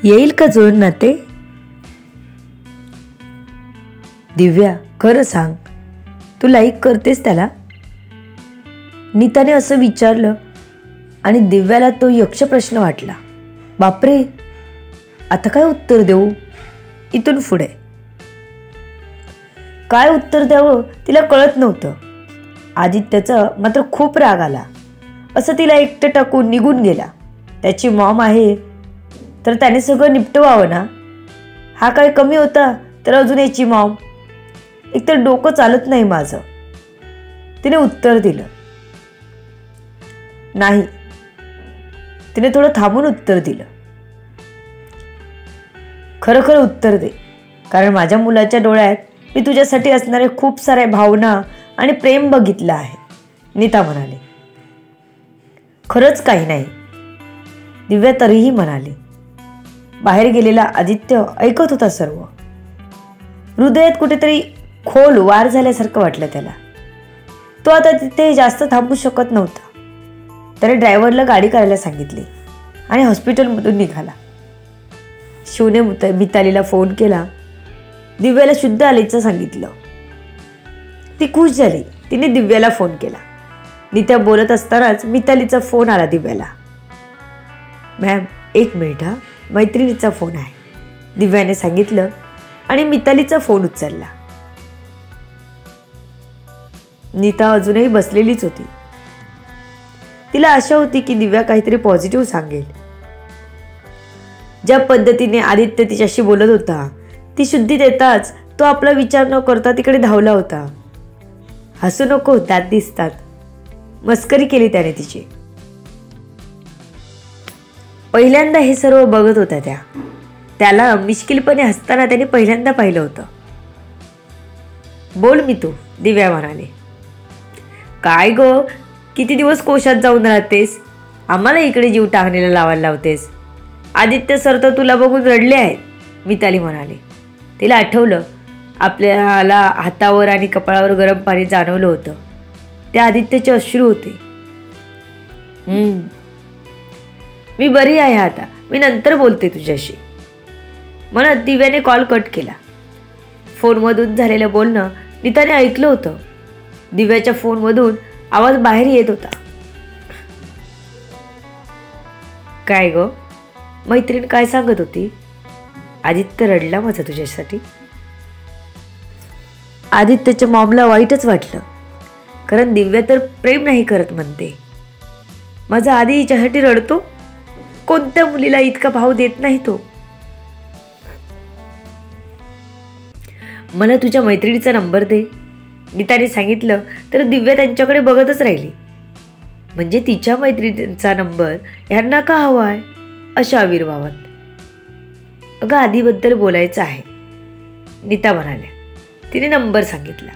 येईल का जुळून नाते? दिव्या, खरं सांग, तू लाईक करतेस त्याला? नीताने असं विचारलं आणि दिव्याला तो यक्ष प्रश्न वाटला. बापरे, आता काय उत्तर देऊ? इथून पुढे काय उत्तर द्यावं तिला कळत नव्हतं. आदित्यचा मात्र खूप राग आला. असं तिला एकटं टाकून निघून गेला. त्याची मॉम आहे तर त्याने सगळं निपटवावं ना. हा काय कमी होता तर अजून याची मॉम. एकतर डोकं चालत नाही माझं. तिने उत्तर दिलं नाही. तिने थोडं थांबून उत्तर दिलं. खरं खरं उत्तर दे, कारण माझ्या मुलाच्या डोळ्यात मी तुझ्यासाठी असणारे खूप साऱ्या भावना आणि प्रेम बघितलं आहे. नीता म्हणाली. खरंच काही नाही, दिव्या तरीही म्हणाली. बाहेर गेलेला आदित्य ऐकत होता सर्व. हृदयात कुठेतरी खोल वार झाल्यासारखं वाटलं त्याला. तो आता तिथे जास्त थांबू शकत नव्हता. त्याने ड्रायव्हरला गाडी करायला सांगितली आणि हॉस्पिटलमधून निघाला. शिवने मितालीला फोन केला. दिव्याला शुद्ध आल्याचं सांगितलं. ती खुश झाली. तिने दिव्याला फोन केला. नित्या बोलत असतानाच मितालीचा फोन आला दिव्याला. मॅम, 1 मिनिट हा, मैत्रिणीचा फोन आहे, दिव्याने सांगितलं आणि मितालीचा फोन उचलला. नीता अजूनही बसलेलीच होती. तिला आशा होती की दिव्या काहीतरी पॉझिटिव्ह सांगेल. ज्या पद्धतीने आदित्य तिच्याशी बोलत होता, ती शुद्धी देताच तो आपला विचार न करता तिकडे धावला होता. हसू नको, दात दिसतात, मस्करी केली त्याने तिची. पहिल्यांदा हे सर्व बघत होत्या त्या. त्याला मिश्किलपणे हसताना त्याने पहिल्यांदा पाहिलं होतं. बोल मी तू, दिव्या म्हणाले. काय गो, किती दिवस कोशात जाऊन राहतेस? आम्हाला इकडे जीव टाकणीला लावायला लावतेस. आदित्य सर तर तुला बघून रडले आहेत, मिताली म्हणाली. तिला आठवलं आपल्याला हातावर आणि कपाळावर गरम पाणी जाणवलं होतं. ते आदित्यचे अश्रू होते. मी बरी आहे आता, मी नंतर बोलते तुझ्याशी म्हणत दिव्याने कॉल कट केला. फोनमधून झालेलं बोलणं नीताने ऐकलं होतं. दिव्याच्या फोनमधून आवाज बाहेर येत होता. काय ग, मैत्रीण काय सांगत होती? आदित्य रडला माझा तुझ्यासाठी. आदित्यच्या मॉमला वाईटच वाटलं, कारण दिव्या तर प्रेम नाही करत म्हणते. माझा आधी हिच्यासाठी रडतो. कोणत्या मुलीला इतका भाव देत नाही तो. मला तुझ्या मैत्रिणीचा नंबर दे, नीताने सांगितलं तर दिव्या त्यांच्याकडे बघतच राहिली. म्हणजे तिच्या मैत्रिणीचा नंबर यांना का हवा आहे? अशा आविर्भावात. अगं, आधीबद्दल बोलायचं आहे, नीता म्हणाल्या. तिने नंबर सांगितला.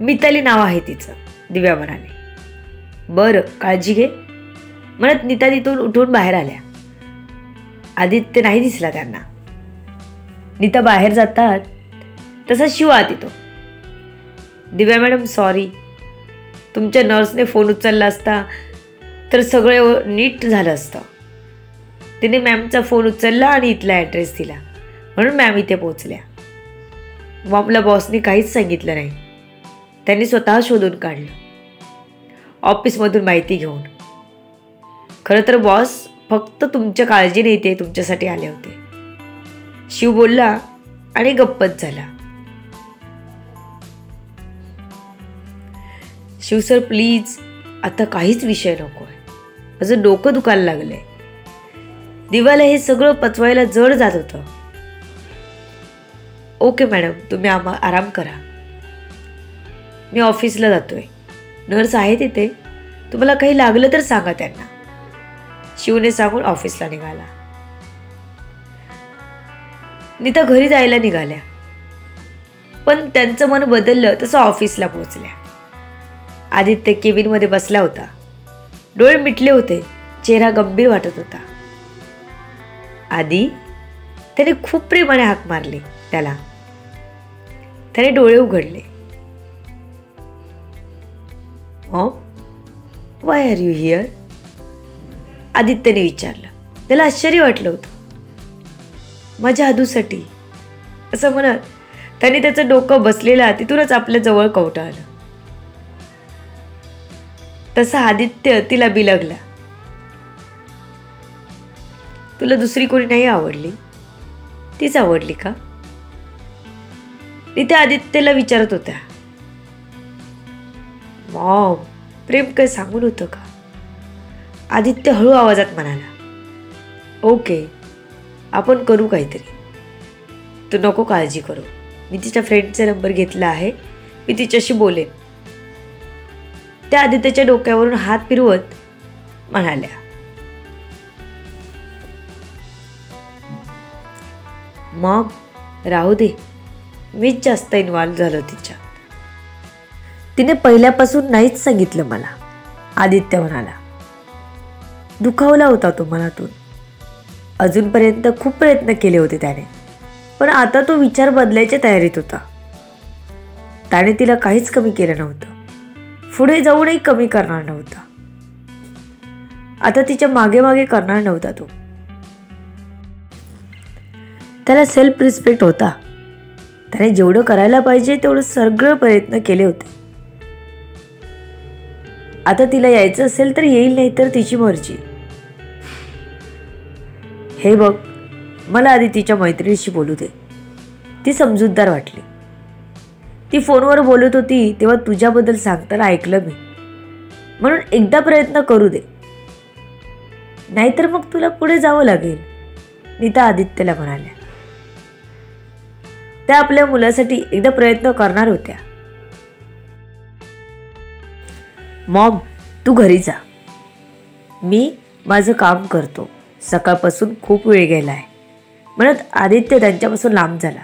मिताली नाव आहे तिचं, दिव्या म्हणाले. बरं, काळजी घे म्हणत नीता तिथून उठून बाहेर आल्या. आदित्य नाही दिसला त्यांना. नीता बाहेर जातात तसा शिव आत येतो. दिव्या मॅडम, सॉरी, तुमच्या नर्सने फोन उचलला असता तर सगळं नीट झालं असतं. तिने मॅमचा फोन उचलला आणि इथला ॲड्रेस दिला, म्हणून मॅम इथे पोहोचल्या. मॉमला बॉसने काहीच सांगितलं नाही. त्यांनी स्वतः शोधून काढलं, ऑफिसमधून माहिती घेऊन. खरं तर बॉस फक्त तुमच्या काळजीने इथे तुमच्यासाठी आले होते, शिव बोलला आणि गप्पच झाला. शिव सर, प्लीज, आता काहीच विषय नको आहे. माझं डोकं दुखायला लागलंय. दिव्याला हे सगळं पचवायला जड जात होतं. ओके मॅडम, तुम्ही आराम करा, मी ऑफिसला जातोय. नर्स आहे तिथे, तुम्हाला काही लागलं तर सांगा त्यांना, शिवने सांगून ऑफिसला निघाला. नीता घरी जायला निघाल्या, पण त्यांचं मन बदललं तसं ऑफिसला पोहोचल्या. आदित्य केबिनमध्ये बसला होता. डोळे मिटले होते, चेहरा गंभीर वाटत होता. आधी त्याने खूप प्रेमाने हाक मारली त्याला. त्याने डोळे उघडले. Mom, why are you here? आदित्यने विचारलं. त्याला आश्चर्य वाटलं होतं. माझ्या आदूसाठी असं म्हणत त्याने त्याचं डोकं बसलेला तिथूनच आपल्या जवळ कवटाळलं. तसा आदित्य तिला बिलगला. तुला दुसरी कोणी नाही आवडली? तीच आवडली का? ती त्या आदित्यला विचारत होत्या. मॉम, प्रेम काय सांगून होतं का? आदित्य हळू आवाजात म्हणाला. ओके, आपण करू काहीतरी. तू नको काळजी करू. मी तिच्या फ्रेंडचा नंबर घेतला आहे. मी तिच्याशी बोलेन. त्या आदित्यच्या डोक्यावरून हात फिरवत म्हणाल्या. मॉम, राहू दे. मीच जास्त इन्व्हॉल्व झालो तिच्या. तिने पहिल्यापासून नाहीच सांगितलं मला, आदित्य म्हणाला. दुखावला होता तो मनातून. अजूनपर्यंत खूप प्रयत्न केले होते त्याने, पण आता तो विचार बदलायच्या तयारीत होता. त्याने तिला काहीच कमी केलं नव्हतं. पुढे जाऊनही कमी करणार नव्हता. आता तिच्या मागे मागे करणार नव्हता तो. त्याला सेल्फ रिस्पेक्ट होता. त्याने जेवढं करायला पाहिजे तेवढं सगळं प्रयत्न केले होते. आता तिला यायचं असेल तर येईल, नाही तर तिची मर्जी. हे बघ, मला आधी तिच्या मैत्रिणीशी बोलू दे. ती समजूतदार वाटली. ती फोनवर बोलत होती तेव्हा तुझ्याबद्दल सांगताना ऐकलं मी. म्हणून एकदा प्रयत्न करू दे, नाहीतर मग तुला पुढे जावं लागेल, नीता आदित्यला म्हणाल्या. त्या आपल्या मुलासाठी एकदा प्रयत्न करणार होत्या. मॉम, तू घरी जा. मी माझं काम करतो. सकाळपासून खूप वेळ गेला आहे, म्हणत आदित्य त्यांच्यापासून लांब झाला.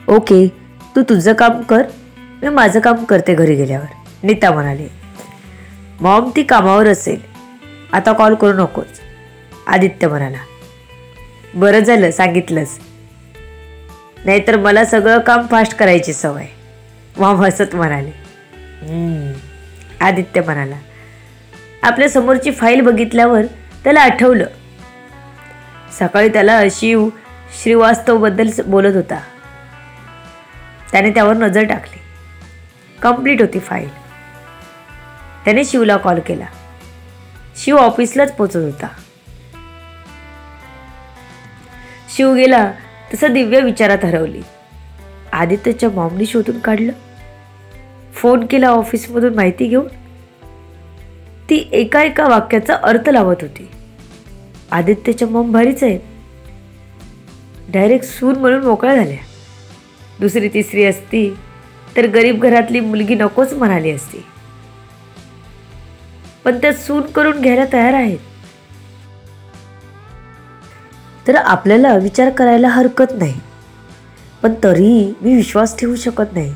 ओके, तू तुझं काम कर, मी माझं काम करते घरी गेल्यावर, नीता म्हणाली. मॉम, ती कामावर असेल, आता कॉल करू नकोस, आदित्य म्हणाला. बरं झालं सांगितलंस, नाहीतर मला सगळं काम फास्ट करायची सवय, मॉम हसत म्हणाले. आदित्य म्हणाला. आपल्या समोरची फाईल बघितल्यावर त्याला आठवलं. सकाळी त्याला शिव श्रीवास्तवबद्दल बोलत होता. त्याने त्यावर नजर टाकली. कंप्लीट होती फाईल. त्याने शिवला कॉल केला. शिव ऑफिसलाच पोचत होता. शिव गेला तसं दिव्या विचारात हरवली. आदित्यच्या मॉमनी शोधून काढलं. फोन केला ऑफिसमधून माहिती घेऊन. ती एका वाक्याचा अर्थ लावत होती. आदित्यच्या मॉम भारीच आहेत. डायरेक्ट सून म्हणून मोकळ्या झाल्या. दुसरी तिसरी असती तर गरीब घरातली मुलगी नकोच म्हणाली असती, पण त्या सून करून घ्यायला तयार आहेत. तर आपल्याला विचार करायला हरकत नाही, पण तरीही मी विश्वास ठेवू शकत नाही.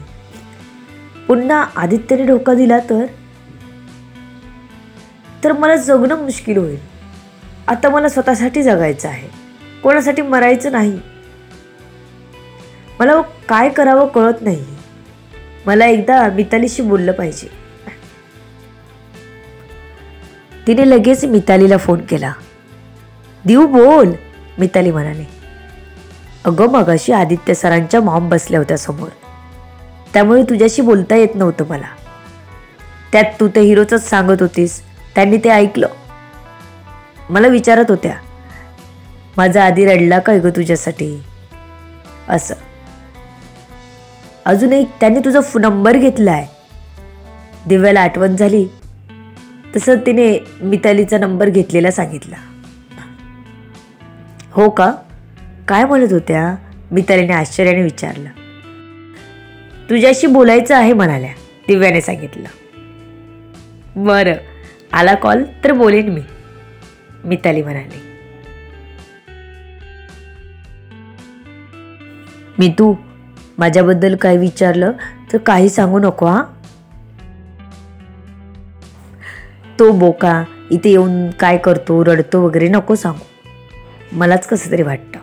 पुन्हा आदित्यने धोका दिला तर मला जगणं मुश्किल होईल. आता मला स्वतःसाठी जगायचं आहे, कोणासाठी मरायचं नाही. मला काय करावं कळत नाही. मला एकदा मितालीशी बोललं पाहिजे. तिने लगेच मितालीला फोन केला. देऊ बोल, मिताली म्हणाली. अगं, मगाशी आदित्य सरांच्या मॉम बसल्या होत्या समोर, त्यामुळे तुझ्याशी बोलता येत नव्हतं मला. त्यात तू ते हिरोचंच सांगत होतीस, त्यांनी ते ऐकलं. मला विचारत होत्या, माझा आधी रडला काय ग तुझ्यासाठी असं. अजून एक, त्यांनी तुझा नंबर घेतलाय. दिव्याला आठवण झाली तसं तिने मितालीचा नंबर घेतलेला सांगितला. हो का, काय म्हणत होत्या, मितालीने आश्चर्याने विचारलं. तुझ्याशी बोलायचं आहे म्हणाल्या, दिव्याने सांगितलं. बरं, आला कॉल तर बोलेन मी, मिताली म्हणाली. मी तू माझ्याबद्दल काय विचारलं तर काही सांगू नको हा. तो बोका इथे येऊन काय करतो, रडतो वगैरे नको सांगू. मलाच कसं तरी वाटतं.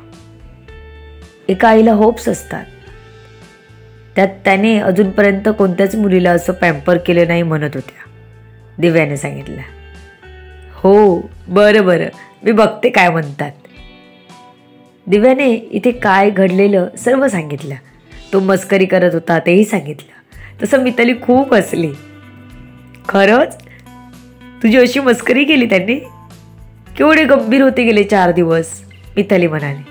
एका आईला होप्स असतात, त्यात त्याने अजूनपर्यंत कोणत्याच मुलीला असं पॅम्पर केलं नाही म्हणत होत्या, दिव्याने सांगितलं. हो, बरं बरं, मी बघते काय म्हणतात. दिव्याने इथे काय घडलेलं सर्व सांगितलं. तो मस्करी करत होता तेही सांगितलं. तसं मिताली खूप हसली. खरंच तुझी अशी मस्करी केली त्यांनी? केवढे गंभीर होते गेले 4 दिवस, मिताली म्हणाली.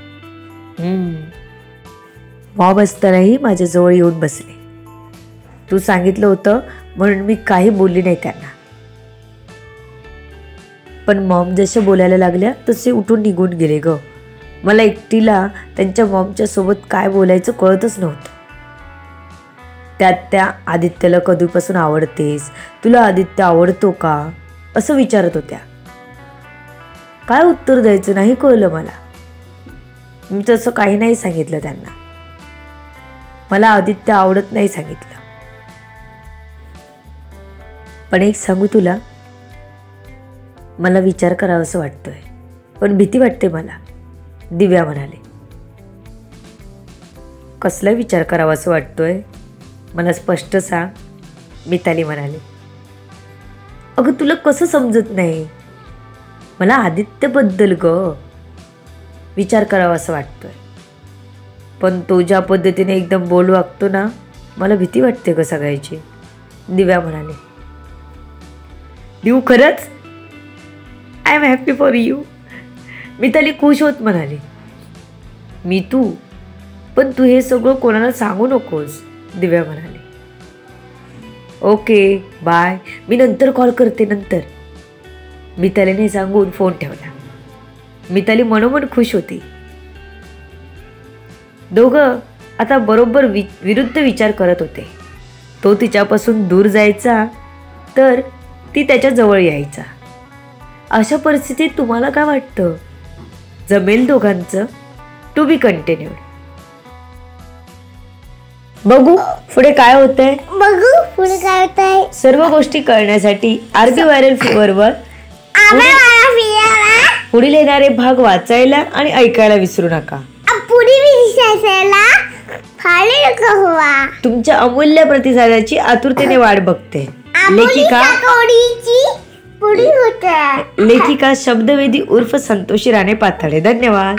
मॉम असतानाही माझ्याजवळ येऊन बसले. तू सांगितलं होतं म्हणून मी काही बोलली नाही त्यांना. पण मॉम जसे बोलायला लागल्या तसे उठून निघून गेले ग. मला एकटीला त्यांच्या मॉमच्या सोबत काय बोलायचं कळतच नव्हतं. त्या आदित्यला कधीपासून आवडतेस, तुला आदित्य आवडतो का, असं विचारत होत्या. काय उत्तर द्यायचं नाही कळलं मला. मी तसं काही नाही सांगितलं त्यांना. मला आदित्य आवडत नाही सांगितलं. पण एक सांगू तुला, मला विचार करावासं वाटतोय, पण भीती वाटते मला, दिव्या म्हणाले. कसला विचार करावासं वाटतोय मला स्पष्ट सांग, मिताली म्हणाले. अगं तुला कसं समजत नाही, मला आदित्यबद्दल ग विचार करावासं वाटतोय. पण तो ज्या पद्धतीने एकदम बोल वागतो ना, मला भीती वाटते ग सगळ्याची, दिव्या म्हणाले. दिवू खरंच I am happy for you, Mitali खुश होत म्हणाली. मी तू, पण तू हे सगळं कोणाला सांगू नकोस, दिव्या म्हणाली. ओके बाय, मी नंतर कॉल करते नंतर, मितालीने सांगून फोन ठेवला. मिताली मनोमन खुश होती. दोघं आता बरोबर विरुद्ध विचार करत होते. तो तिच्यापासून दूर जायचा तर ती त्याच्या जवळ यायचा. अशा परिस्थितीत तुम्हाला काय वाटतं, जमेल दोघांचं? To be continued. बघू पुढे काय होतंय. सर्व गोष्टी कळण्यासाठी आरबी व्हायरल फीवरवर पुढील येणारे भाग वाचायला आणि ऐकायला विसरू नका. तुमच्या अमूल्य प्रतिसादाची आतुरतेने वाट बघते. लेखिका शब्दवेदी उर्फ संतोषी राणे पाथाडे. धन्यवाद.